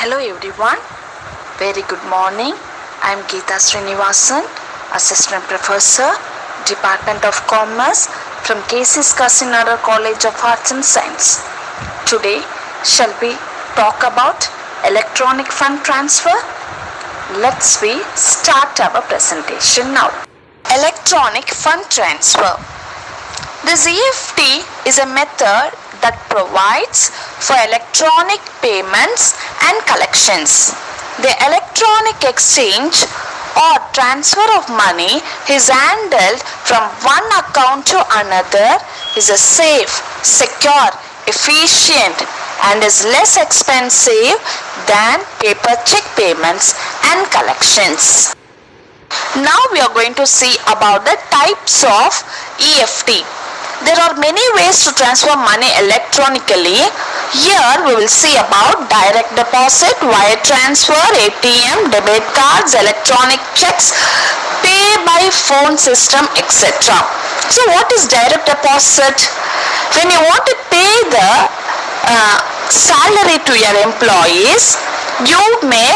Hello everyone, very good morning. I am Geeta Srinivasan, Assistant Professor, Department of Commerce from K.C. Kasinarar College of Arts and Science. Today, shall we talk about electronic fund transfer? Let's we start our presentation now. Electronic fund transfer. This EFT is a method that provides for electronic payments and collections. The electronic exchange or transfer of money is handled from one account to another is a safe, secure, efficient and is less expensive than paper check payments and collections. Now we are going to see about the types of EFT. There are many ways to transfer money electronically. Here we will see about direct deposit, wire transfer, ATM, debit cards, electronic checks, pay by phone system, etc. So what is direct deposit? When you want to pay the salary to your employees, you may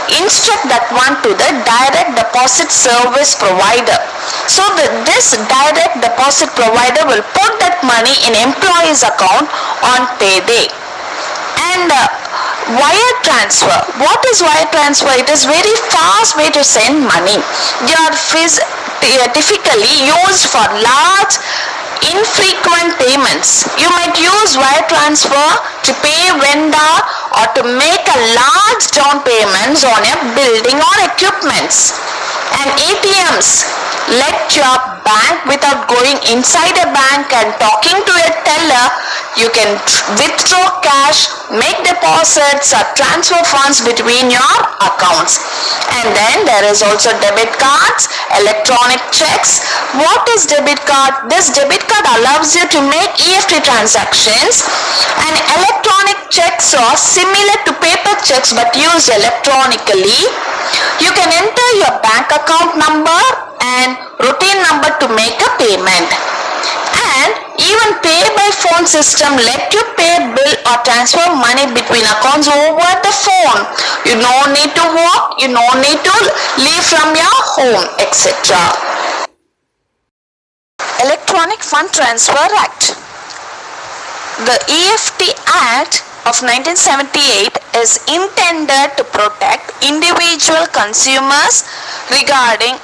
instruct that one to the direct deposit service provider. So this direct deposit provider will put that money in employee's account on payday. And wire transfer. What is wire transfer? It is very fast way to send money. They are typically used for large infrequent payments. You might use wire transfer to pay vendor or to make a large down payments on a building or equipments. And ATMs let your bank without going inside a bank and talking to a teller. You can withdraw cash, make deposits or transfer funds between your accounts. And then there is also debit cards, electronic checks. What is debit card? This debit card allows you to make EFT transactions, and electronic checks are similar to paper checks but used electronically. You can enter your bank account number and routine number to make a payment. And even pay by phone system let you pay bill or transfer money between accounts over the phone. You no need to walk, you no need to leave from your home, etc. Electronic Fund Transfer Act. The EFT Act of 1978 is intended to protect individual consumers regarding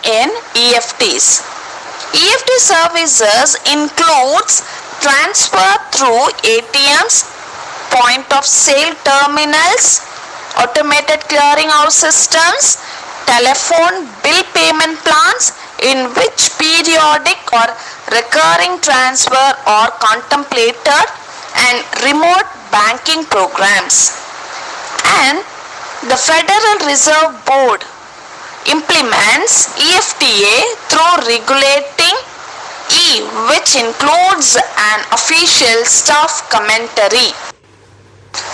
EFTs. EFT services includes transfer through ATMs, point of sale terminals, automated clearinghouse systems, telephone bill payment plans in which periodic or recurring transfer are contemplated, and remote banking programs. And the Federal Reserve Board implements EFTA through regulating which includes an official staff commentary.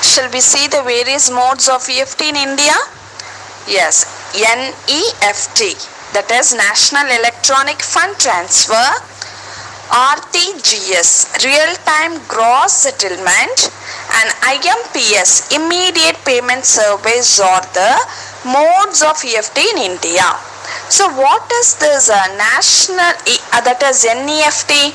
Shall we see the various modes of EFT in India? Yes, NEFT, that is National Electronic Fund Transfer. RTGS, Real-Time Gross Settlement, and IMPS, Immediate Payment Service, are the modes of EFT in India. So what is this national, that is NEFT?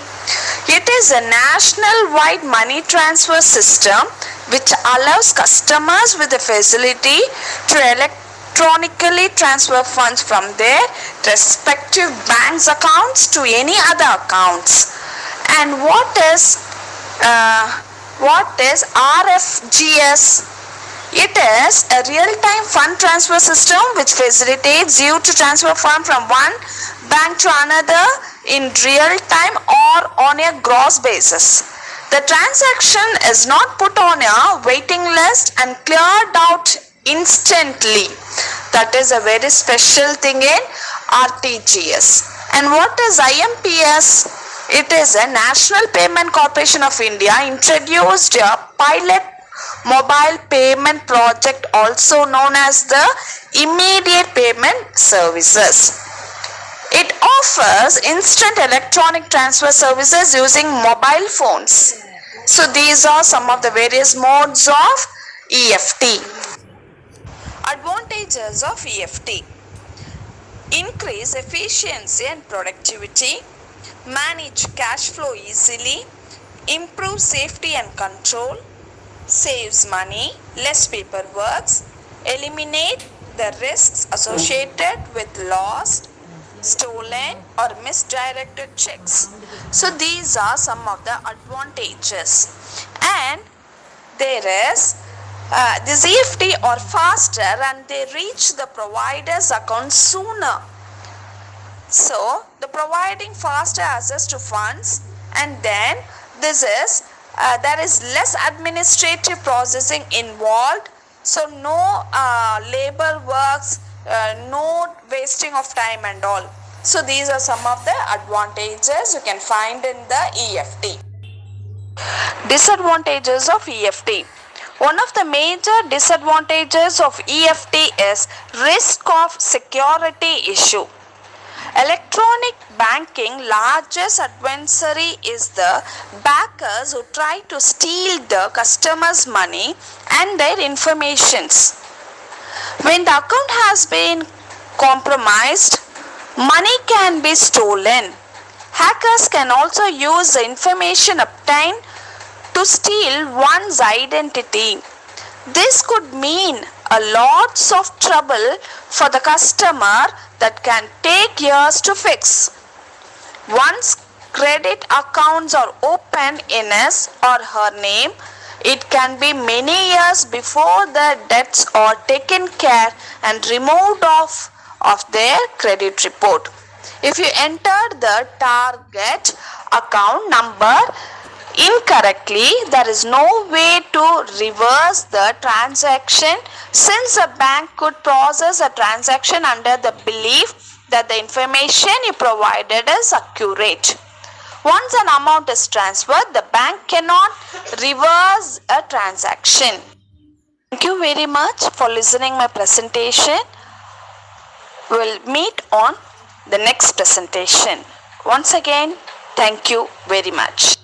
It is a national-wide money transfer system which allows customers with the facility to electronically transfer funds from their respective bank's accounts to any other accounts. And what is RFGS? It is a real-time fund transfer system which facilitates you to transfer funds from one bank to another in real time or on a gross basis. The transaction is not put on a waiting list and cleared out instantly. That is a very special thing in RTGS. And what is IMPS? It is a National Payment Corporation of India introduced a pilot mobile payment project also known as the Immediate Payment Services. It offers instant electronic transfer services using mobile phones. So these are some of the various modes of EFT. Advantages of EFT: increase efficiency and productivity, manage cash flow easily, improve safety and control, saves money, less paperwork, eliminate the risks associated with lost, stolen or misdirected checks. So these are some of the advantages. And there is this EFT are faster and they reach the provider's account sooner. So the providing faster access to funds, and then this is there is less administrative processing involved, so no labor works, no wasting of time and all. So these are some of the advantages you can find in the EFT. Disadvantages of EFT. One of the major disadvantages of EFT is risk of security issue. Electronic banking largest adversary is the backers who try to steal the customer's money and their informations. When the account has been compromised, money can be stolen. Hackers can also use the information obtained to steal one's identity. This could mean a lots of trouble for the customer that can take years to fix. Once credit accounts are opened in his or her name, it can be many years before the debts are taken care and removed of their credit report. If you enter the target account number incorrectly, there is no way to reverse the transaction, since a bank could process a transaction under the belief that the information you provided is accurate. Once an amount is transferred, the bank cannot reverse a transaction. Thank you very much for listening my presentation. We'll meet on the next presentation. Once again, thank you very much.